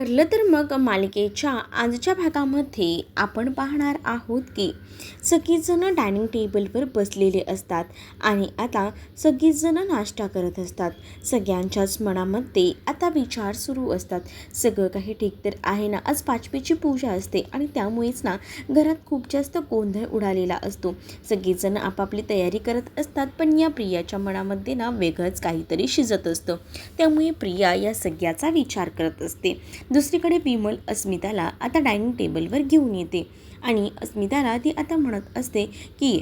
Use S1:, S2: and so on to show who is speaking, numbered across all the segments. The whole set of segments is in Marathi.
S1: ठरलं तर मग मालिकेच्या आजच्या भागामध्ये आपण पाहणार आहोत की सगळीजणं डायनिंग टेबलवर बसलेले असतात आणि आता सगळीजणं नाश्ता करत असतात. सगळ्यांच्याच मनामध्ये आता विचार सुरू असतात. सगळं काही ठीक तर आहे ना. आज पाचवीची पूजा असते आणि त्यामुळेच ना घरात खूप जास्त गोंधळ उडालेला असतो. सगळीजण आपापली तयारी करत असतात, पण या प्रियाच्या मनामध्ये ना वेगळंच काहीतरी शिजत असतं. त्यामुळे प्रिया या सगळ्याचा विचार करत असते. दुसरीकडे विमल अस्मिताला आता डायनिंग टेबलवर घेऊन येते आणि अस्मिताला ती आता म्हणत असते की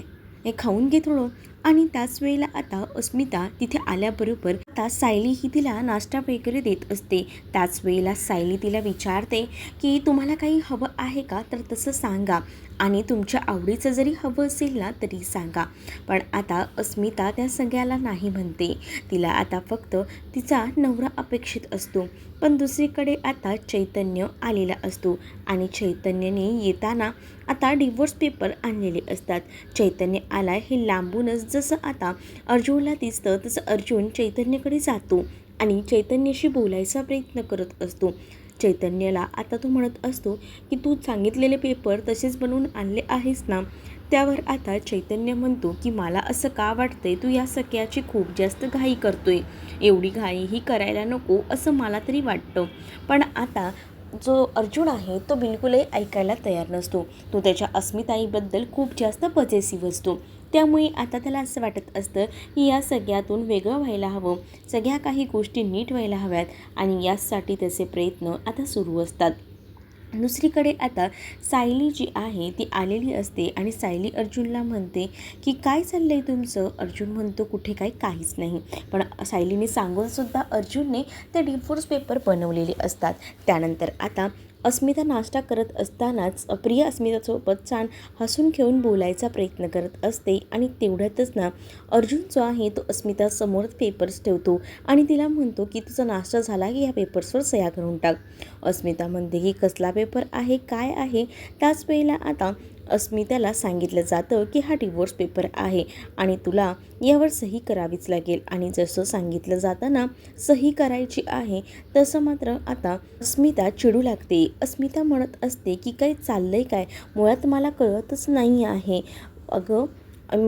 S1: हे खाऊन घे थोडं. आणि त्याच वेळेला आता अस्मिता तिथे आल्याबरोबर आता सायली ही तिला नाश्ता वगैरे देत असते. त्याच वेळेला सायली तिला विचारते की तुम्हाला काही हवं आहे का, तर तसं सांगा आणि तुमच्या आवडीचं जरी हवं असेल ना तरी सांगा. पण आता अस्मिता त्या सगळ्याला नाही म्हणते. तिला आता फक्त तिचा नवरा अपेक्षित असतो. पण दुसरीकडे आता चैतन्य आलेला असतो आणि चैतन्यने येताना आता डिवोर्स पेपर आणलेले असतात. चैतन्य आला हे लांबूनच जसं आता अर्जुनला दिसतं तसं अर्जुन चैतन्यकडे जातो आणि चैतन्याशी बोलायचा प्रयत्न करत असतो. चैतन्याला आता तो म्हणत असतो की तू सांगितलेले पेपर तसेच बनवून आणले आहेस ना. त्यावर आता चैतन्य म्हणतो की मला असं का वाटतंय, तू या सगळ्याची खूप जास्त घाई करतोय. एवढी घाई ही करायला नको असं मला तरी वाटतं. पण आता जो अर्जुन आहे तो बिलकुलही ऐकायला तयार नसतो. तो त्याच्या अस्मिताईबद्दल खूप जास्त पॉझेसिव्ह असतो. त्यामुळे आता त्याला असं वाटत असतं की या सगळ्यातून वेगळं व्हायला हवं, सगळ्या काही गोष्टी नीट व्हायला हव्यात आणि यासाठी त्याचे प्रयत्न आता सुरू असतात. दुसरीकडे आता सायली जी आहे ती आलेली असते आणि सायली अर्जुनला म्हणते की काय चाललं आहे तुमचं. अर्जुन म्हणतो कुठे काहीच नाही. पण सायलीने सांगूनसुद्धा अर्जुनने ते डिवोर्स पेपर बनवलेले असतात. त्यानंतर आता अस्मिता नाश्ता करत असतानाच प्रिया अस्मितासोबत छान हसून खेळून बोलायचा प्रयत्न करत असते आणि तेवढ्यातच ना अर्जुन जो आहे तो अस्मितासमोर पेपर्स ठेवतो आणि तिला म्हणतो की तुझा नाश्ता झाला की ह्या पेपर्सवर सह्या करून टाक. अस्मिता म्हणते की कसला पेपर आहे, काय आहे. त्याच वेळेला आता अस्मिताला सांगितलं जातं की हा डिवोर्स पेपर आहे आणि तुला यावर सही करावीच लागेल. आणि जसं सांगितलं जातं ना सही करायची आहे तसं मात्र आता अस्मिता चिडू लागते. अस्मिता म्हणत असते की काय चाललंय काय, मुळात मला कळतच नाही आहे. अगं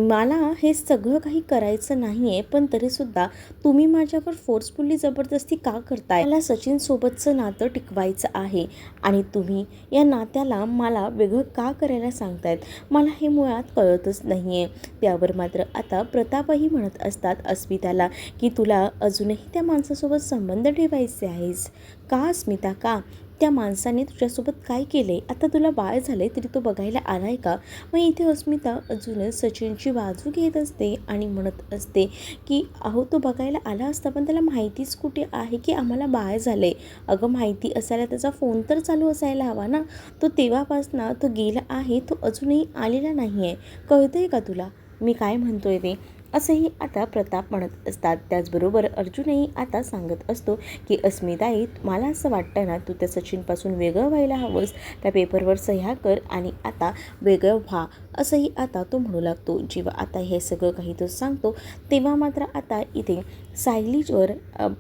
S1: मला हे सगळं काही करायचं नाही आहे, पण तरीसुद्धा तुम्ही माझ्यावर फोर्सफुली जबरदस्ती का करताय. मला सचिनसोबतचं नातं टिकवायचं आहे आणि तुम्ही या नात्याला मला वेगळं का करायला सांगतायत, मला हे मुळात कळतच नाही आहे. त्यावर मात्र आता प्रतापही म्हणत असतात अस्मिताला की तुला अजूनही त्या माणसासोबत संबंध ठेवायचे आहेस का अस्मिता, का त्या माणसाने तुझ्यासोबत काय केले. आता तुला बाळ झाले तरी तो बघायला आला आहे का. मग इथे अस्मिता अजूनच सचिनची बाजू घेत असते आणि म्हणत असते की अहो तो बघायला आला असता, पण त्याला माहितीच कुठे आहे की आम्हाला बाळ झालं आहे. अगं माहिती असायला त्याचा फोन तर चालू असायला हवा ना. तो तेव्हापासून तो गेला आहे, तो अजूनही आलेला नाही आहे. कळतं आहे का तुला मी काय म्हणतोय ते. असंही आता प्रताप म्हणत असतात. त्याचबरोबर अर्जुनही आता सांगत असतो की अस्मिताई मला असं वाटतं ना तू त्या सचिनपासून वेगळं व्हायला हवंस. त्या पेपरवर सह्या कर आणि आता वेगळं व्हा असंही आता तो म्हणू लागतो. जेव्हा आता हे सगळं काही तो सांगतो तेव्हा मात्र आता इथे सायलीवर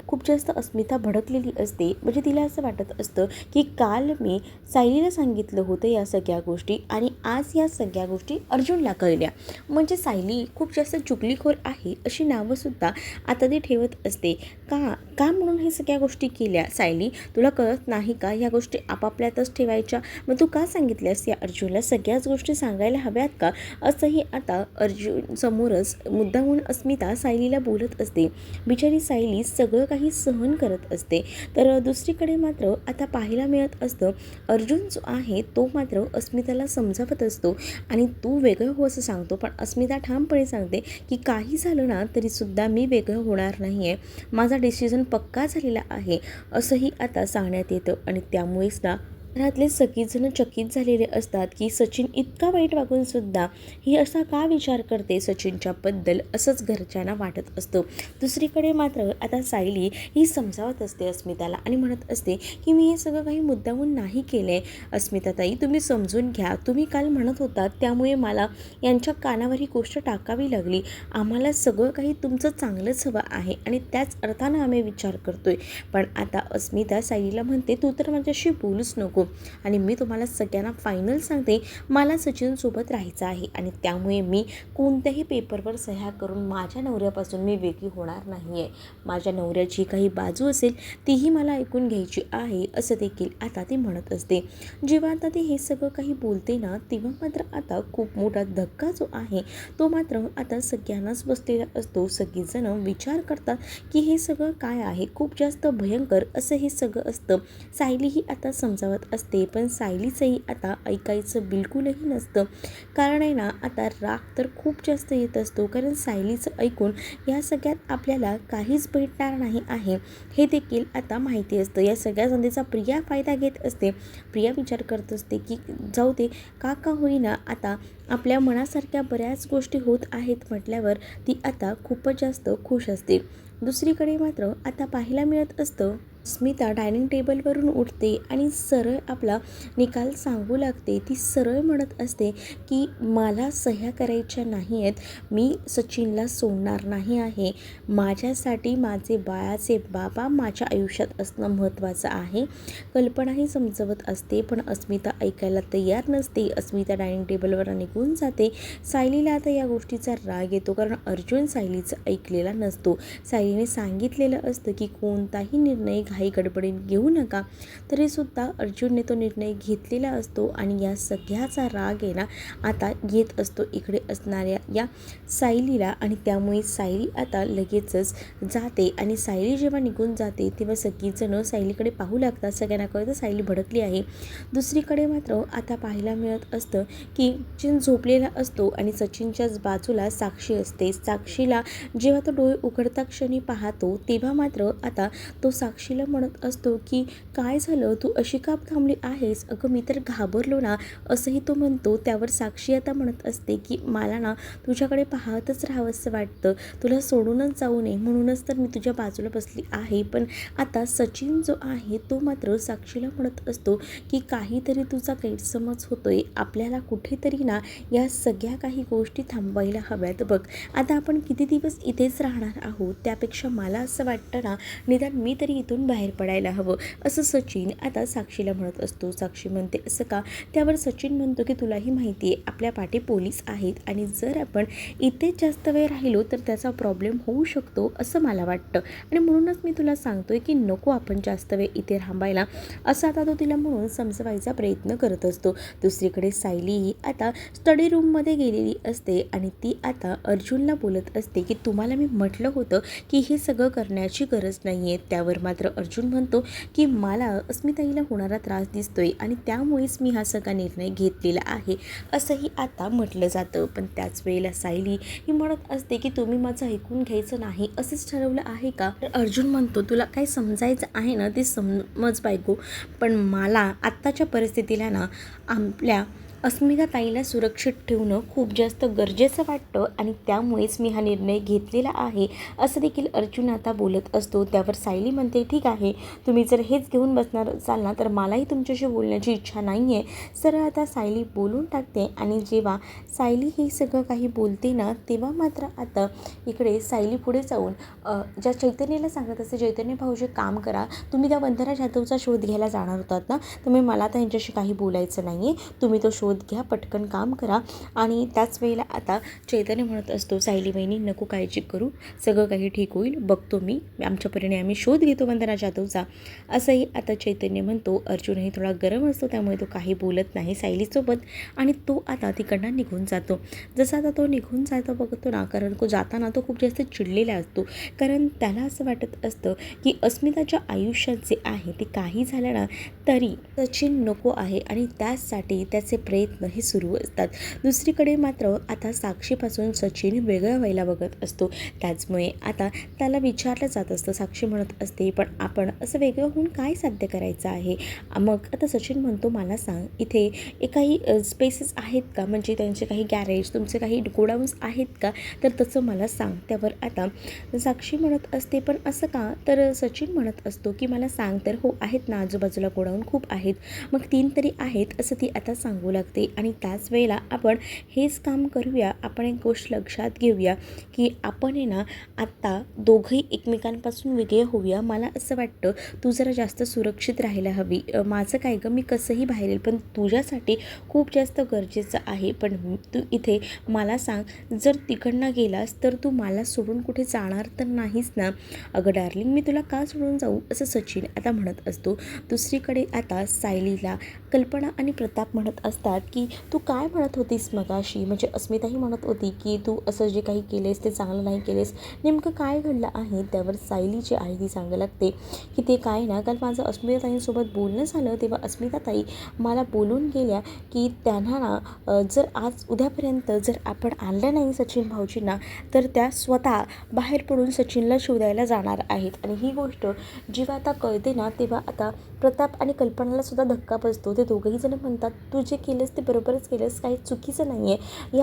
S1: खूप जास्त अस्मिता भडकलेली असते. म्हणजे तिला असं वाटत असतं की काल मी सायलीला सांगितलं होतं या सगळ्या गोष्टी आणि आज या सगळ्या गोष्टी अर्जुनला कळल्या. म्हणजे सायली खूप जास्त चुगलीखोर आहे अशी नावंसुद्धा आता ती ठेवत असते. का का म्हणून हे सगळ्या गोष्टी केल्या. सायली तुला कळत नाही का ह्या गोष्टी आपापल्यातच ठेवायच्या. मग तू का सांगितल्यास या अर्जुनला सगळ्याच गोष्टी सांगायला हव्यात का. असंही आता अर्जुन समोरच मुद्दामून अस्मिता सायलीला बोलत असते. बिचारी सायली सगळं काही सहन करत असते. तर दुसरीकडे मात्र आता पाहायला मिळत असतं अर्जुन जो आहे तो मात्र अस्मिताला समजावत असतो आणि तू वेगळं हो असं सांगतो. पण अस्मिता ठामपणे सांगते की काही झालं ना तरीसुद्धा मी वेगळं होणार नाही आहे, माझा डिसिजन पक्का झालेला आहे असंही आता सांगण्यात येतं. आणि त्यामुळेच ना घरातले सगळेजण चकित झालेले असतात की सचिन इतका वाईट वागून सुद्धा ही असा का विचार करते सचिनच्याबद्दल, असंच घरच्यांना वाटत असतं. दुसरीकडे मात्र आता सायली ही समजावत असते अस्मिताला आणि म्हणत असते की मी हे सगळं काही मुद्दामून नाही केले. अस्मिताताई, तुम्ही समजून घ्या. तुम्ही काल म्हणत होतात त्यामुळे मला यांच्या कानावर ही गोष्ट टाकावी लागली. आम्हाला सगळं काही तुमचं चांगलंच हवं आहे आणि त्याच अर्थानं आम्ही विचार करतोय. पण आता अस्मिता सायलीला म्हणते, तू तर माझ्याशी बोलूच नको आणि मी तुम्हाला सगळ्यांना फायनल सांगते, मला सचिनसोबत राहायचं आहे आणि त्यामुळे मी कोणत्याही पेपरवर सह्या करून माझ्या नवऱ्यापासून मी वेगळी होणार नाही आहे. माझ्या नवऱ्याची काही बाजू असेल तीही मला ऐकून घ्यायची आहे, असं देखील आता ती म्हणत असते. जेव्हा आता ती हे सगळं काही बोलते ना, तेव्हा मात्र आता खूप मोठा धक्का जो आहे तो मात्र आता सगळ्यांनाच बसलेला असतो. सगळीजण विचार करतात की हे सगळं काय आहे, खूप जास्त भयंकर असं हे सगळं असतं. सायलीही आता समजावत असते, पण सायलीचंही आता ऐकायचं बिलकुलही नसतं. कारण आहे ना, आता राग तर खूप जास्त येत असतो, कारण सायलीचं ऐकून या सगळ्यात आपल्याला काहीच भेटणार नाही आहे हे देखील आता माहिती असतं. या सगळ्या संधीचा प्रिया फायदा घेत असते. प्रिया विचार करत असते की जाऊ दे, का होईना आता आपल्या मनासारख्या बऱ्याच गोष्टी होत आहेत म्हटल्यावर ती आता खूपच जास्त खुश असते. दुसरीकडे मात्र आता पाहायला मिळत असतं, स्मिता डायनिंग टेबलवरून उठते आणि सरळ आपला निकाल सांगू लागते. ती सरळ म्हणत असते की मला सह्या करायच्या नाही आहेत, मी सचिनला सोडणार नाही आहे. माझ्यासाठी माझे बाळाचे बाबा माझ्या आयुष्यात असणं महत्त्वाचं आहे. कल्पनाही समजवत असते, पण अस्मिता ऐकायला तयार नसते. अस्मिता डायनिंग टेबलवर निघून जाते. सायलीला आता या गोष्टीचा राग येतो, कारण अर्जुन सायलीचं ऐकलेला नसतो. सायलीने सांगितलेलं असतं की कोणताही निर्णय घाई गडबडीने घेऊ नका, तरीसुद्धा अर्जुनने तो निर्णय घेतलेला असतो आणि या सगळ्याचा राग आहे ना आता येत असतो इकडे असणाऱ्या या सायलीला. आणि त्यामुळे सायली आता लगेचच जाते आणि सायली जेव्हा निघून जाते तेव्हा सगळीजणं सायलीकडे पाहू लागतात. सगळ्यांना कळतं सायली भडकली आहे. दुसरीकडे मात्र आता पाहायला मिळत असतं की सचिन झोपलेला असतो आणि सचिनच्याच बाजूला साक्षी असते. साक्षीला जेव्हा तो डोळे उघडता क्षणी पाहतो तेव्हा मात्र आता तो साक्षीला म्हणत असतो की काय झालं, तू अशी का थांबली आहेस? अगं मी तर घाबरलो ना, असंही तो म्हणतो. त्यावर साक्षी आता म्हणत असते की मला ना तुझ्याकडे पाहतच राहावंसं वाटतं, तुला सोडूनच जाऊ नये म्हणूनच तर मी तुझ्या बाजूला बसली आहे. पण आता सचिन जो आहे तो मात्र साक्षीला म्हणत असतो की काहीतरी तुझा गैरसमज होतोय, आपल्याला कुठेतरी ना या सगळ्या काही गोष्टी थांबवायला हव्यात. बघ आता आपण किती दिवस इथेच राहणार आहोत, त्यापेक्षा मला असं वाटतं ना निदान मी तरी इथून बाहेर पडायला हवं, असं सचिन आता साक्षीला म्हणत असतो. साक्षी म्हणते असं का? त्यावर सचिन म्हणतो की तुलाही माहिती आहे आपल्या पाठी पोलीस आहेत आणि जर आपण इथेच जास्त वेळ राहिलो तर त्याचा प्रॉब्लेम होऊ शकतो असं मला वाटतं आणि म्हणूनच मी तुला सांगतोय की नको आपण जास्त वेळ इथे थांबायला, असं आता तो तिला म्हणून समजवायचा प्रयत्न करत असतो. दुसरीकडे सायली ही आता स्टडी रूममध्ये गेलेली असते आणि ती आता अर्जुनला बोलत असते की तुम्हाला मी म्हटलं होतं की हे सगळं करण्याची गरज नाही आहे. त्यावर मात्र अर्जुन म्हणतो की मला अस्मिताईला होणारा त्रास दिसतोय आणि त्यामुळेच मी हा सगळा निर्णय घेतलेला आहे, असंही आता म्हटलं जातं. पण त्याच वेळेला सायली ही म्हणत असते की तुम्ही माझं ऐकून घ्यायचं नाही असंच ठरवलं आहे का? तर अर्जुन म्हणतो तुला काय समजायचं आहे ना ते समज बायको, पण मला आत्ताच्या परिस्थितीला ना आपल्या अस्मिताताईला सुरक्षित ठेवणं खूप जास्त गरजेचं वाटतं आणि त्यामुळेच मी हा निर्णय घेतलेला आहे, असं देखील अर्जुन आता बोलत असतो. त्यावर सायली म्हणते ठीक आहे, तुम्ही जर हेच घेऊन बसणार असाल ना तर मलाही तुमच्याशी बोलण्याची इच्छा नाही आहे. सरळ आता सायली बोलून टाकते आणि जेव्हा सायली हे सगळं काही बोलते ना तेव्हा मात्र आता इकडे सायली पुढे जाऊन ज्या चैतन्याला सांगत असते, चैतन्य भाऊजी काम करा, तुम्ही त्या वंदना जाधवचा शोध घ्यायला जाणार होतात ना, त्यामुळे मला आता यांच्याशी काही बोलायचं नाही आहे, तुम्ही तो शोध घ्या, पटकन काम करा. आणि त्याच वेळेला आता चैतन्य म्हणत असतो सायली बहिणी नको काळजी करू, सगळं काही ठीक होईल, बघतो मी, आमच्या परीने आम्ही शोध घेतो वंदना जाधवचा, असंही आता चैतन्य म्हणतो. अर्जुनही थोडा गरम असतो त्यामुळे तो काही बोलत नाही सायलीसोबत आणि तो आता तिकडनं निघून जातो. जसा आता तो निघून जातो बघतो ना, कारण तो जाताना तो खूप जास्त चिडलेला असतो, कारण त्याला असं वाटत असतं की अस्मिताच्या आयुष्यात जे आहे ते काही झालं ना तरी सचिन नको आहे आणि त्याचसाठी त्याचे प्रेम प्रयत्न हे सुरू असतात. दुसरीकडे मात्र आता साक्षीपासून सचिन वेगळं व्हायला बघत असतो. त्याचमुळे आता त्याला विचारलं जात असतं. साक्षी म्हणत असते, पण आपण असं वेगळं होऊन काय साध्य करायचं आहे? मग आता सचिन म्हणतो, मला सांग, इथे काही स्पेसेस आहेत का? म्हणजे त्यांचे काही गॅरेज, तुमचे काही गोडाऊन्स आहेत का? तर तसं मला सांग. त्यावर आता साक्षी म्हणत असते, पण असं का? तर सचिन म्हणत असतो की मला सांग तर. हो आहेत ना, आजूबाजूला गोडाऊन खूप आहेत. मग 3 तरी आहेत असं ती आता सांगू लागते. आणि त्याच वेळेला आपण हेच काम करूया. आपण एक गोष्ट लक्षात घेऊया की आपण आहे ना आत्ता दोघंही एकमेकांपासून वेगळे होऊया. मला असं वाटतं तू जरा जास्त सुरक्षित राहायला हवी. माझं काय गं, मी कसंही बाहेर येईल, पण तुझ्यासाठी खूप जास्त गरजेचं आहे. पण तू इथे मला सांग, जर तिकडनं गेलास तर तू मला सोडून कुठे जाणार तर नाहीस ना? अगं डार्लिंग, मी तुला का सोडून जाऊ? असं सचिन आता म्हणत असतो. दुसरीकडे आता सायलीला कल्पना आणि प्रताप म्हणत असतात की तू काय म्हणत होतीस मगाशी? म्हणजे अस्मिताही म्हणत होती की तू असं जे काही केलेस ते चांगलं नाही केलेस, नेमकं काय घडलं आहे? त्यावर सायली जी आहे ती सांगायला लागते की ते काय ना, काल माझं अस्मिताताईंसोबत बोलणं झालं, तेव्हा अस्मिताताई मला बोलून गेल्या की त्यांना ना जर आज उद्यापर्यंत जर आपण आणलं नाही सचिन भाऊजींना, तर त्या स्वतः बाहेर पडून सचिनला शोधायला जाणार आहेत. आणि ही गोष्ट जेव्हा आता कळते ना, तेव्हा आता प्रताप आणि कल्पनाला सुद्धा धक्का बसतो. ते दोघंही जण म्हणतात, तू जे केलंस ते बरोबरच केलंस, काही चुकीचं नाही आहे.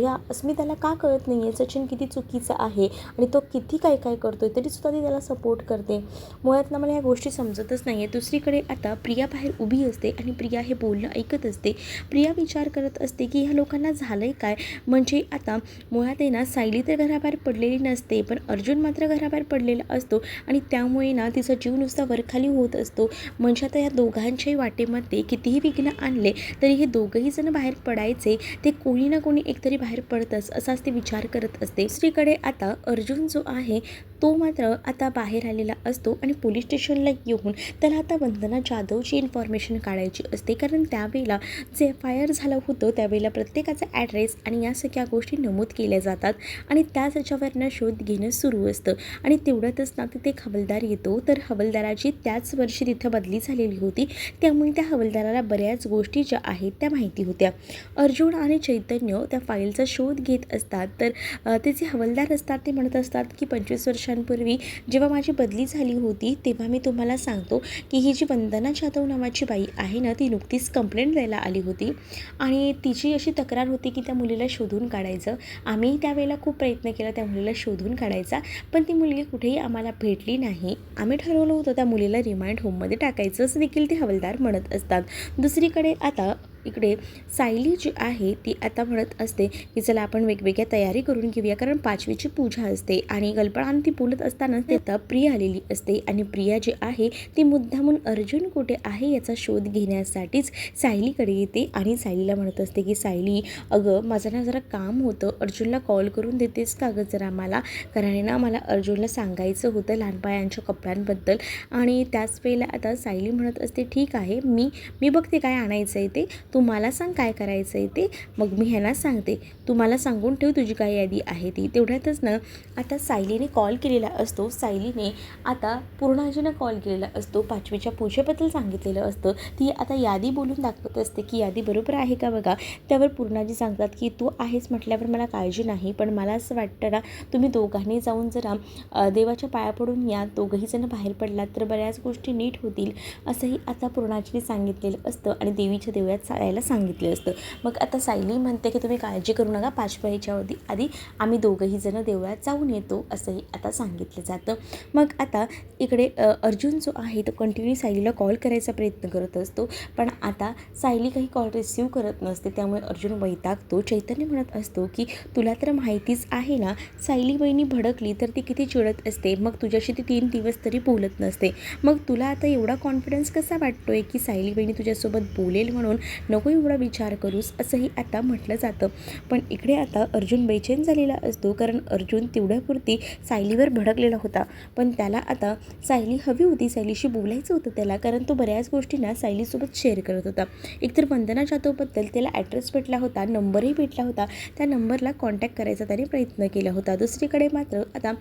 S1: या अस्मिताला का कळत नाही आहे सचिन किती चुकीचं आहे आणि तो किती काय काय करतो आहे, तरीसुद्धा ती त्याला सपोर्ट करते. मुळात ना मला या गोष्टी समजतच नाही आहे. दुसरीकडे आता प्रिया बाहेर उभी असते आणि प्रिया हे बोलणं ऐकत असते. प्रिया विचार करत असते की ह्या लोकांना झालं आहे काय? म्हणजे आता मुळात आहे ना, सायली तर घराबाहेर पडलेली नसते, पण अर्जुन मात्र घराबाहेर पडलेला असतो आणि त्यामुळे ना तिचा जीव नुसता वरखाली होत असतो. म्हणजे आता या दोघांच्याही वाटेमध्ये कितीही विघ्न आणले तरी हे दोघंही जण बाहेर पडायचे, ते कोणी ना कोणी एकतरी बाहेर पडतंच, असाच ते विचार करत असते. दुसरीकडे आता अर्जुन जो आहे तो मात्र आता बाहेर आलेला असतो आणि पोलीस स्टेशनला येऊन त्याला आता वंदना जाधवची इन्फॉर्मेशन काढायची असते. कारण त्यावेळेला जे FIR झालं होतं त्यावेळेला प्रत्येकाचा ॲड्रेस आणि या सगळ्या गोष्टी नमूद केल्या जातात आणि त्याच ह्याच्यावरनं शोध घेणं सुरू असतं. आणि तेवढ्यातच ना तिथे एक हवालदार येतो. तर हवालदाराची त्याच वर्षी तिथं बदली झालेली होती, त्यामुळे त्या हवालदाराला बऱ्याच गोष्टी ज्या आहेत त्या माहिती होत्या. अर्जुन आणि चैतन्य त्या फाईलचा शोध घेत असतात. तर ते जे हवालदार असतात ते म्हणत असतात की 25 वर्षांपूर्वी जेव्हा माझी बदली झाली होती तेव्हा मी तुम्हाला सांगतो की ही जी वंदना जाधव नावाची बाई आहे ना, ती नुकतीच कंप्लेंट द्यायला आली होती आणि तिची अशी तक्रार होती की त्या मुलीला शोधून काढायचं. आम्ही त्यावेळेला खूप प्रयत्न केला त्या मुलीला शोधून काढायचा, पण ती मुलगी कुठेही आम्हाला भेटली नाही. आम्ही ठरवलं होतं त्या मुलीला रिमाइंड होममध्ये टाकायचं, असं देखील ते हवालदार म्हणत असतात. दुसरीकडे आता इकडे सायली जी आहे ती आता म्हणत असते की चला आपण वेगवेगळ्या तयारी करून घेऊया, कारण 5वीची पूजा असते. आणि कल्पना ती बोलत असताना ते आता प्रिया आलेली असते आणि प्रिया जी आहे ती मुद्दामून अर्जुन कुठे आहे याचा शोध घेण्यासाठीच सायलीकडे येते आणि सायलीला म्हणत असते की सायली, अगं माझं ना जरा काम होतं, अर्जुनला कॉल करून देतेस का गं जरा मला? कारण ना मला अर्जुनला सांगायचं होतं लहान बाळांच्या कपड्यांबद्दल. आणि त्याच वेळेला आता सायली म्हणत असते, ठीक आहे, मी बघते काय आणायचं आहे ते, तू मला सांग काय करायचं आहे ते, मग मी ह्यांना सांगते, तू मला सांगून ठेव तुझी काय यादी आहे ती. तेवढ्यातच ना आता सायलीने कॉल केलेला असतो. सायलीने आता पूर्णाजीनं कॉल केलेला असतो, 5वीच्या पूजेबद्दल सांगितलेलं असतं. ती आता यादी बोलून दाखवत असते की यादी बरोबर आहे का बघा. त्यावर पूर्णाजी सांगतात की तू आहेस म्हटल्यावर मला काळजी नाही, पण मला असं वाटतं ना तुम्ही दोघांनी जाऊन जरा देवाच्या पाया पडून या, दोघंही जण बाहेर पडलात तर बऱ्याच गोष्टी नीट होतील, असंही आता पूर्णाजीने सांगितलेलं असतं आणि देवीच्या देवळात यायला सांगितलं असतं. मग आता सायली म्हणते की तुम्ही काळजी करू नका, 5व्याच्या आधी आम्ही दोघंही जण देवळात जाऊन येतो, असंही आता सांगितलं जातं. मग आता इकडे अर्जुन जो आहे तो कंटिन्यू सायलीला कॉल करायचा प्रयत्न करत असतो, पण आता सायली काही कॉल रिसीव्ह करत नसते, त्यामुळे अर्जुन वैतागतो. चैतन्य म्हणत असतो की तुला तर माहितीच आहे ना, सायली बहिणी भडकली तर ती किती चिडत असते, मग तुझ्याशी ती 3 दिवस तरी बोलत नसते, मग तुला आता एवढा कॉन्फिडन्स कसा वाटतोय की सायली बहिणी तुझ्यासोबत बोलेल म्हणून? नको एवढा विचार करूस, असंही आता म्हटलं जातं. पण इकडे आता अर्जुन बेचैन झालेला असतो, कारण अर्जुन तेवढ्यापुरती सायलीवर भडकलेला होता, पण त्याला आता सायली हवी होती, सायलीशी बोलायचं होतं त्याला, कारण तो बऱ्याच गोष्टींना सायलीसोबत शेअर करत करत होता. एकतर वंदना जाधवबद्दल त्याला ॲड्रेस भेटला होता, नंबरही भेटला होता. त्या नंबरला कॉन्टॅक्ट करायचा त्याने प्रयत्न केला होता. दुसरीकडे मात्र आता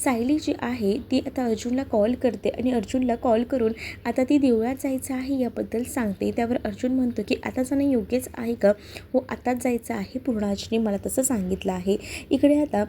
S1: सायली जी आहे ती आता अर्जुनला कॉल करते आणि अर्जुनला कॉल करून आता ती देवळात जायचं आहे याबद्दल सांगते. त्यावर अर्जुन म्हणतो की आता जाणं योग्यच आहे का? हो, आताच जायचं आहे, पूर्णाजीने मला तसं सांगितलं आहे. इकडे आता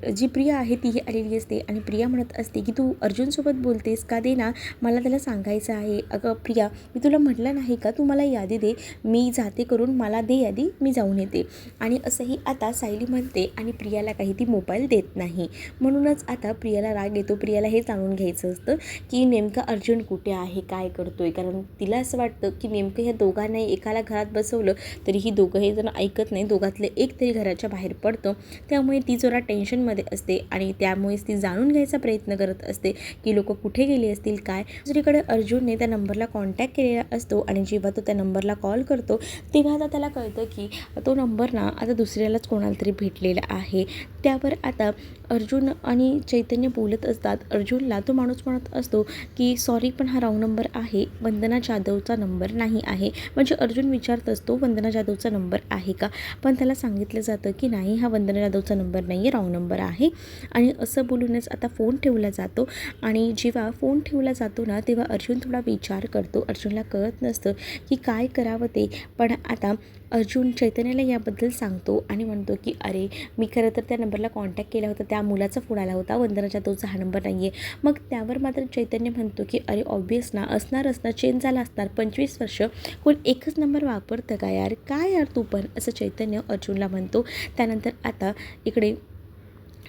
S1: जी प्रिया आहे तीही आलेली असते आणि प्रिया म्हणत असते की तू अर्जुनसोबत बोलतेस का? दे ना, मला त्याला सांगायचं आहे. अगं प्रिया, मी तुला म्हटलं नाही का तू मला यादी दे, मी जाते करून, मला दे यादी, मी जाऊन येते. आणि असंही आता सायली म्हणते आणि प्रियाला काही ती मोबाईल देत नाही. म्हणूनच आता प्रियाला राग येतो. प्रियाला हे जाणून घ्यायचं असतं की नेमका अर्जुन कुठे आहे, काय करतोय. कारण तिला असं वाटतं की नेमकं ह्या दोघांनाही एकाला घरात बसवलं तरीही दोघंही जण ऐकत नाही, दोघातले एक तरी घराच्या बाहेर पडतं. त्यामुळे ती जरा टेन्शनमध्ये असते आणि त्यामुळेच ती जाणून घ्यायचा प्रयत्न करत असते की लोक कुठे गेले असतील काय. दुसरीकडे अर्जुनने त्या नंबरला कॉन्टॅक्ट केलेला असतो आणि जेव्हा तो त्या नंबरला कॉल करतो तेव्हा आता त्याला कळतं की तो नंबर ना आता दुसऱ्यालाच कोणाला तरी भेटलेला आहे. त्यावर आता अर्जुन आणि चैतन्य बोलत असतात. अर्जुनला तो माणूस म्हणत असतो की सॉरी, पण हा रॉंग नंबर आहे, वंदना जाधवचा नंबर नाही आहे. म्हणजे अर्जुन विचारत असतो वंदना जाधवचा नंबर आहे का, पण त्याला सांगितलं जातं की नाही, हा वंदना जाधवचा नंबर नाही आहे, रॉंग नंबर आहे. आणि असं बोलूनच आता फोन ठेवला जातो. आणि जेव्हा फोन ठेवला जातो ना तेव्हा अर्जुन थोडा विचार करतो. अर्जुनला कळत नसतं की काय करावं ते. पण आता अर्जुन चैतन्याला याबद्दल सांगतो आणि म्हणतो की अरे, मी खरं तर त्या नंबरला कॉन्टॅक्ट केला होता, त्या मुलाचा फोन आला होता, वंदना जाधवचा हा नंबर नाही आहे. मग त्यावर मात्र चैतन्य म्हणतो की अरे ऑब्वियस ना, असणारच ना, चेंज झाला असणार, 25 वर्ष कोण एकच नंबर वापरतं का यार, काय यार तू पण, असं चैतन्य अर्जुनला म्हणतो. त्यानंतर आता इकडे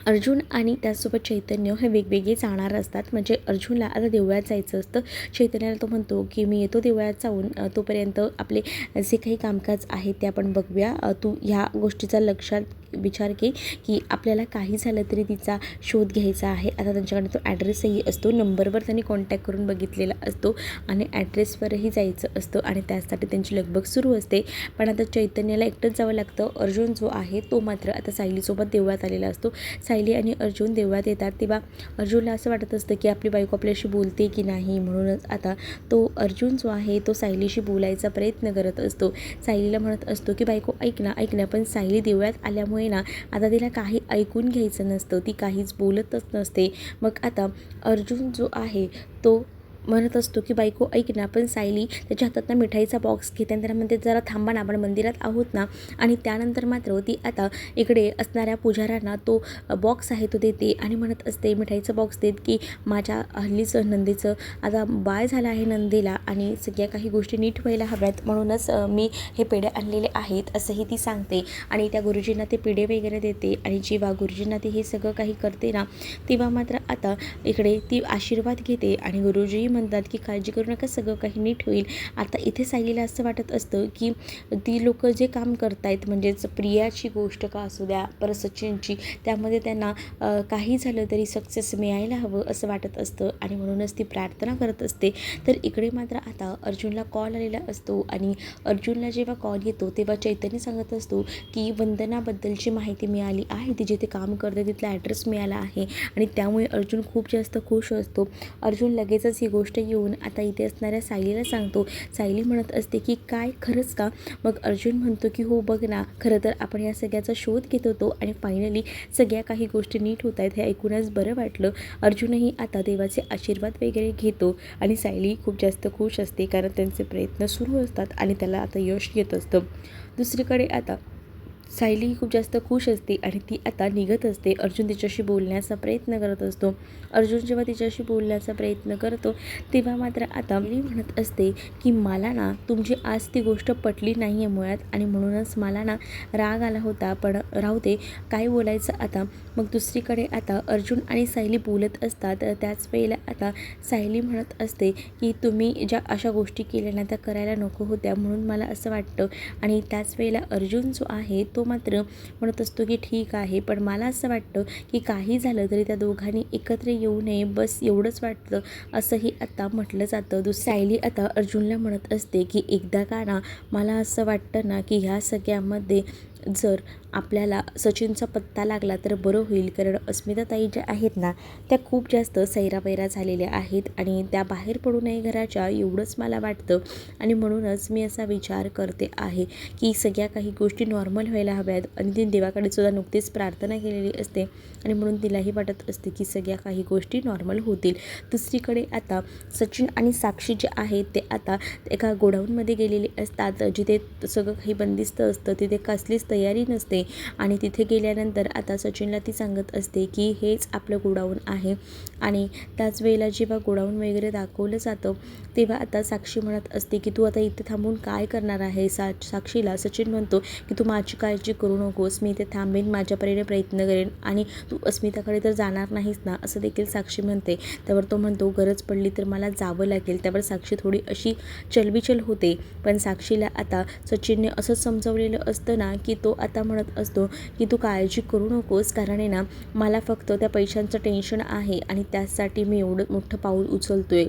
S1: अर्जुन आणि त्याचसोबत चैतन्य हे वेगवेगळे जाणार असतात. म्हणजे अर्जुनला आता देवळात जायचं असतं. चैतन्याला तो म्हणतो की मी येतो देवळात जाऊन, तोपर्यंत आपले जे काही कामकाज आहे ते आपण बघूया, तू ह्या गोष्टीचा लक्षात विचार की आपल्याला काही झालं तरी तिचा शोध घ्यायचा आहे. आता त्यांच्याकडे तो ॲड्रेसही असतो, नंबरवर त्यांनी कॉन्टॅक्ट करून बघितलेला असतो आणि ॲड्रेसवरही जायचं असतं आणि त्यासाठी त्यांची लगबग सुरू असते. पण आता चैतन्याला एकटंच जावं लागतं. अर्जुन जो आहे तो मात्र आता सायलीसोबत देवळात आलेला असतो. सायली आणि अर्जुन देवळात येतात तेव्हा अर्जुनला असं वाटत असतं की आपली बायको आपल्याशी बोलते की नाही. म्हणूनच आता तो अर्जुन जो आहे तो सायलीशी बोलायचा प्रयत्न करत असतो. सायलीला म्हणत असतो की बायको ऐक ना, पण सायली देवळात आल्यामुळे ना आता तिला काही ऐकून घ्यायचं नसतं, ती काहीच बोलतच नसते. मग आता अर्जुन जो आहे तो म्हणत असतो की बायको ऐक ना, पण सायली त्याच्या हातातनं मिठाईचा बॉक्स घेते आणि त्याला म्हणते जरा थांबा ना, आपण मंदिरात आहोत ना. आणि त्यानंतर मात्र ती आता इकडे असणाऱ्या पुजाऱ्यांना तो बॉक्स आहे तो देते आणि म्हणत असते मिठाईचा बॉक्स देत की माझ्या हल्लीचं नंदीचं आता बाळ झालं आहे नंदीला आणि सगळ्या काही गोष्टी नीट व्हायला हव्यात, म्हणूनच मी हे पेढे आणलेले आहेत असंही ती सांगते. आणि त्या गुरुजींना ते पेढे वगैरे देते आणि जेव्हा गुरुजींना ते हे सगळं काही करते ना तेव्हा मात्र आता इकडे ती आशीर्वाद घेते आणि गुरुजी म्हणतात की काळजी करू नका, सगळं काही नीट होईल. आता इथे सायलीला असं वाटत असतं की ती लोक जे काम करतायत म्हणजेच प्रियाची गोष्ट का असू द्या, परत सचिनची, त्यामध्ये त्यांना काही झालं तरी सक्सेस मिळायला हवं असं वाटत असतं आणि म्हणूनच ती प्रार्थना करत असते. तर इकडे मात्र आता अर्जुनला कॉल आलेला असतो आणि अर्जुनला जेव्हा कॉल येतो तेव्हा चैतन्य सांगत असतो की वंदनाबद्दलची माहिती मिळाली आहे, ती जिथे काम करते तिथला ॲड्रेस मिळाला आहे आणि त्यामुळे अर्जुन खूप जास्त खुश असतो. अर्जुन लगेचच ही गोष्ट येऊन आता इथे असणाऱ्या सायलीला सांगतो. सायली म्हणत असते की काय खरंच का? मग अर्जुन म्हणतो की हो बघ ना, खरं तर आपण या सगळ्याचा शोध घेत होतो आणि फायनली सगळ्या काही गोष्टी नीट होत आहेत हे ऐकूनच बरं वाटलं. अर्जुनही आता देवाचे आशीर्वाद वगैरे घेतो आणि सायली खूप जास्त खुश असते कारण त्यांचे प्रयत्न सुरू असतात आणि त्याला आता यश येत असतं. दुसरीकडे आता सायली खूप जास्त खुश असते आणि ती आता निघत असते. अर्जुन तिच्याशी बोलण्याचा प्रयत्न करत असतो. अर्जुन जेव्हा तिच्याशी बोलण्याचा प्रयत्न करतो तेव्हा मात्र आता मी म्हणत असते की मला ना तुमची आज ती गोष्ट पटली नाही आहे मुळात आणि म्हणूनच मला ना राग आला होता, पण राहू दे, काय बोलायचं आता. मग दुसरीकडे आता अर्जुन आणि सायली बोलत असतात. त्याच वेळेला आता सायली म्हणत असते की तुम्ही ज्या अशा गोष्टी केल्या ना त्या करायला नको होत्या, म्हणून मला असं वाटतं. आणि त्याच वेळेला अर्जुन जो आहे तो मात्र म्हणत असतो की ठीक आहे, पण मला असं वाटतं की काही झालं तरी त्या दोघांनी एकत्र येऊ नये, बस एवढंच वाटतं असंही आता म्हटलं जातं. सायली आता अर्जुनला म्हणत असते की एकदा का ना मला असं वाटतं ना की ह्या सगळ्यामध्ये जर आपल्याला सचिनचा पत्ता लागला तर बरं होईल, कारण अस्मिताताई ज्या आहेत ना त्या खूप जास्त सैरावैरा झालेल्या आहेत आणि त्या बाहेर पडू नये घराच्या, एवढंच मला वाटतं. आणि म्हणूनच मी असा विचार करते आहे की सगळ्या काही गोष्टी नॉर्मल व्हायला हव्यात. आणि ती देवाकडे सुद्धा नुकतीच प्रार्थना केलेली असते आणि म्हणून तिलाही वाटत असते की सगळ्या काही गोष्टी नॉर्मल होतील. दुसरीकडे आता सचिन आणि साक्षी जे आहेत ते आता एका गोडाऊनमध्ये गेलेले असतात, जिथे सगळं काही बंदिस्त असतं, तिथे कसलीच तयारी नसते. आणि तिथे गेल्यानंतर आता सचिनला ती सांगत असते की हेच आपलं गोडाऊन आहे. आणि त्याच वेळेला जेव्हा गोडाऊन वगैरे दाखवलं जातं तेव्हा आता साक्षी म्हणत असते की तू आता इथे थांबून काय करणार आहे. साक्षीला सचिन म्हणतो की तू माझी काळजी करू नकोस, मी इथे थांबेन, माझ्या परीने प्रयत्न करेन आणि तू अस्मिताकडे तर जाणार नाहीस ना, असं देखील साक्षी म्हणते. त्यावर तो म्हणतो गरज पडली तर मला जावं लागेल. त्यावर साक्षी थोडी अशी चलबिचल होते. पण साक्षीला आता सचिनने असंच समजवलेलं असतं ना की तो आता म्हणत असतो की तू काळजी करू नकोस, कारण आहे ना मला फक्त त्या पैशांचं टेन्शन आहे आणि त्यासाठी मी एवढं मोठं पाऊल उचलतोय.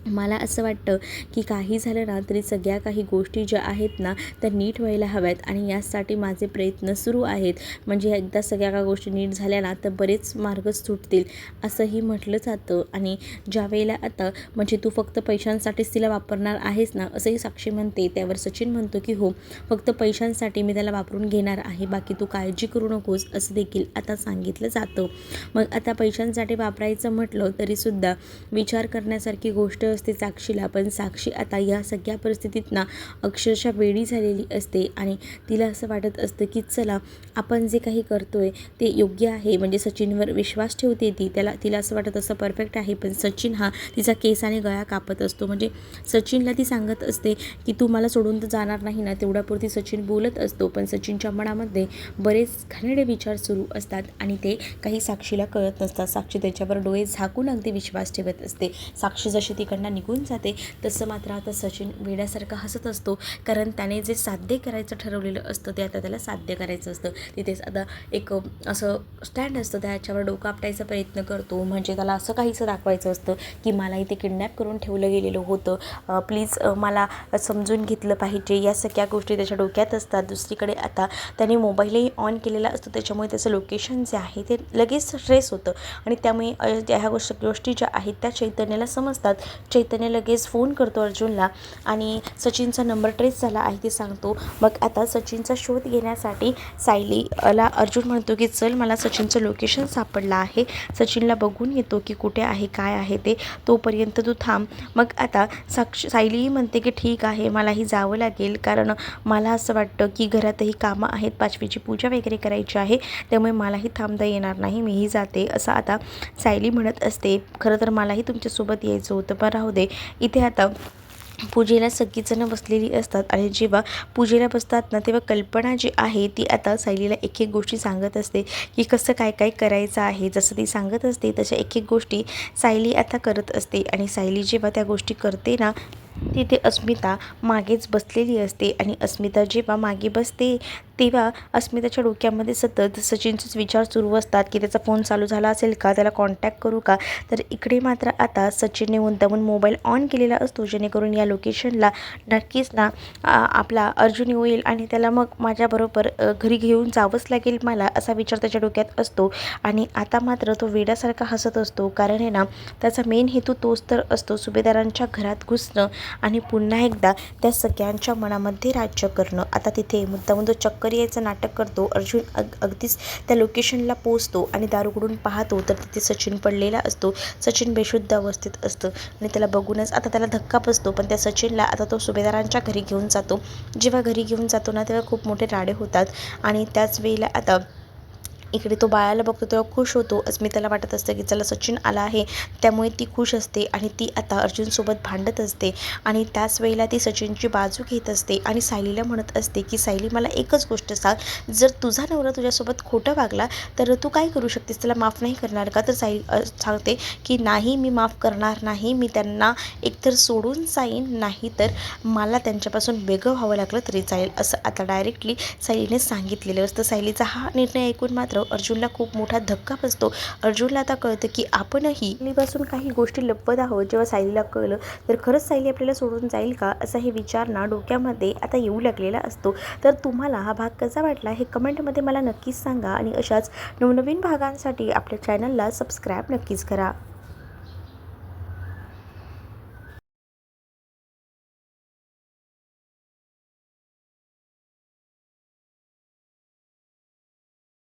S1: मला असं वाटतं की काही झालं ना तरी सगळ्या काही गोष्टी ज्या आहेत ना त्या नीट व्हायला हव्यात आणि यासाठी माझे प्रयत्न सुरू आहेत. म्हणजे एकदा सगळ्या काही गोष्टी नीट झाल्या ना तर बरेच मार्ग सुटतील असंही म्हटलं जातं. आणि ज्या वेळेला आता म्हणजे तू फक्त पैशांसाठीच तिला वापरणार आहेस ना, असंही साक्षी म्हणते. त्यावर सचिन म्हणतो की हो, फक्त पैशांसाठी मी त्याला वापरून घेणार आहे, बाकी तू काळजी करू नकोस, असं देखील आता सांगितलं जातं. मग आता पैशांसाठी वापरायचं म्हटलं तरीसुद्धा विचार करण्यासारखी गोष्ट असते साक्षीला. पण साक्षी आता या सगळ्या परिस्थितीत ना अक्षरशः वेडी झालेली असते आणि तिला असं वाटत असतं की चला आपण जे काही करतोय ते योग्य आहे. म्हणजे सचिनवर विश्वास ठेवते ती, तिला असं वाटत असं परफेक्ट आहे. पण सचिन हा तिचा केस आणि गळा कापत असतो. म्हणजे सचिनला ती सांगत असते की तू मला सोडून तर जाणार नाही ना, तेवढ्यापुरती सचिन बोलत असतो. पण सचिनच्या मनामध्ये बरेच घाणेरडे विचार सुरू असतात आणि ते काही साक्षीला कळत नसतात. साक्षी त्याच्यावर डोळे झाकून अगदी विश्वास ठेवत असते. साक्षी जशी तिकडनं निघून जाते तसं मात्र आता सचिन वेड्यासारखा हसत असतो, कारण त्याने जे साध्य करायचं ठरवलेलं असतं ते आता त्याला साध्य करायचं असतं. तिथेच आता एक असं स्टँड असतं, त्याच्यावर डोकं आपटायचा प्रयत्न करतो. म्हणजे त्याला असं काहीसं दाखवायचं असतं की मला इथे किडनॅप करून ठेवलं गेलेलं होतं, प्लीज मला समजून घेतलं पाहिजे. या सगळ्या गोष्टी त्याच्या डोक्यात असतात. दुसरीकडे आता त्याने मोबाईलही ऑन केलेला असतो, त्याच्यामुळे त्याचं लोकेशन जे आहे ते लगेच ट्रेस होतं आणि त्यामुळे ह्या गोष्टी ज्या आहेत त्या चैतन्याला समजतात. चैतन्य लगेच फोन करतो अर्जुनला आणि सचिनचा नंबर ट्रेस झाला आहे ते सांगतो. मग आता सचिनचा शोध घेण्यासाठी सायलीला अर्जुन म्हणतो की चल, मला सचिनचं लोकेशन सापडलं आहे, सचिनला बघून येतो की कुठे आहे काय आहे ते, तोपर्यंत तू थांब. मग आता सायलीही म्हणते की ठीक आहे, मलाही जावं लागेल, कारण मला असं वाटतं की घरातही कामं आहेत, पाचवीची पूजा वगैरे करायची आहे, त्यामुळे मलाही थांबता येणार नाही, मीही जाते, असं आता सायली म्हणत असते. खरं तर मलाही तुमच्यासोबत यायचं होतं, पण राहू दे. इथे आता पूजेला सगळीजणं बसलेली असतात आणि जेव्हा पूजेला बसतात ना तेव्हा कल्पना जी आहे ती आता सायलीला एक एक गोष्टी सांगत असते की कसं काय काय करायचं आहे. जसं ती सांगत असते तशा एक एक गोष्टी सायली आता करत असते आणि सायली जेव्हा त्या गोष्टी करते ना तिथे अस्मिता मागेच बसलेली असते आणि अस्मिता जेव्हा मागे बसते तेव्हा अस्मिताच्या डोक्यामध्ये सतत सचिनचेच विचार सुरू असतात की त्याचा फोन चालू झाला असेल का, त्याला कॉन्टॅक्ट करू का. तर इकडे मात्र आता सचिनने मुद्दामून मोबाईल ऑन केलेला असतो, जेणेकरून या लोकेशनला नक्कीच ना आपला अर्जुन होईल आणि त्याला मग माझ्याबरोबर घरी घेऊन जावंच लागेल मला, असा विचार त्याच्या डोक्यात असतो. आणि आता मात्र तो वेड्यासारखा हसत असतो, कारण आहे ना त्याचा मेन हेतू तोच तर असतो, सुभेदारांच्या घरात घुसणं आणि पुन्हा एकदा त्या सगळ्यांच्या मनामध्ये राज्य करणं. आता तिथे मुद्दामून तो चक्कर यायचं नाटक करतो. अर्जुन अगदीच त्या लोकेशनला पोचतो आणि दार उघडून पाहतो तर तिथे सचिन पडलेला असतो. सचिन बेशुद्ध अवस्थेत असतं आणि त्याला बघूनच आता त्याला धक्का बसतो. पण त्या सचिनला आता तो सुभेदारांच्या घरी घेऊन जातो. जेव्हा घरी घेऊन जातो ना तेव्हा खूप मोठे राडे होतात आणि त्याच वेळेला आता इकडे तो बाळाला बघतो तेव्हा खुश होतो. अस्मिताला वाटत असतं की चला सचिन आला आहे, त्यामुळे ती खुश असते आणि ती आता अर्जुनसोबत भांडत असते आणि त्याच वेळेला ती सचिनची बाजू घेत असते आणि सायलीला म्हणत असते की सायली, मला एकच गोष्ट सांग, जर तुझा नवरा तुझ्यासोबत खोटं वागला तर तू काय करू शकतेस, त्याला माफ नाही करणार का. तर सायली सांगते की नाही, मी माफ करणार नाही, मी त्यांना एकतर सोडून जाईन, नाही तर मला त्यांच्यापासून वेगळं व्हावं लागलं तरी चालेल, असं आता डायरेक्टली सायलीने सांगितलेलं असतं. सायलीचा हा निर्णय ऐकून मात्र मात्र अर्जुनला खूप मोठा धक्का बसतो. अर्जुनला आता कळतं की आपणही सायलीपासून काही गोष्टी लपवत आहोत. जेव्हा सायलीला कळलं तर खरंच सायली आपल्याला सोडून जाईल का, असा हे विचार ना डोक्यामध्ये आता येऊ लागलेला असतो. तर तुम्हाला हा भाग कसा वाटला हे कमेंटमध्ये मला नक्कीच सांगा आणि अशाच नवनवीन भागांसाठी आपल्या चॅनलला सबस्क्राईब नक्कीच करा.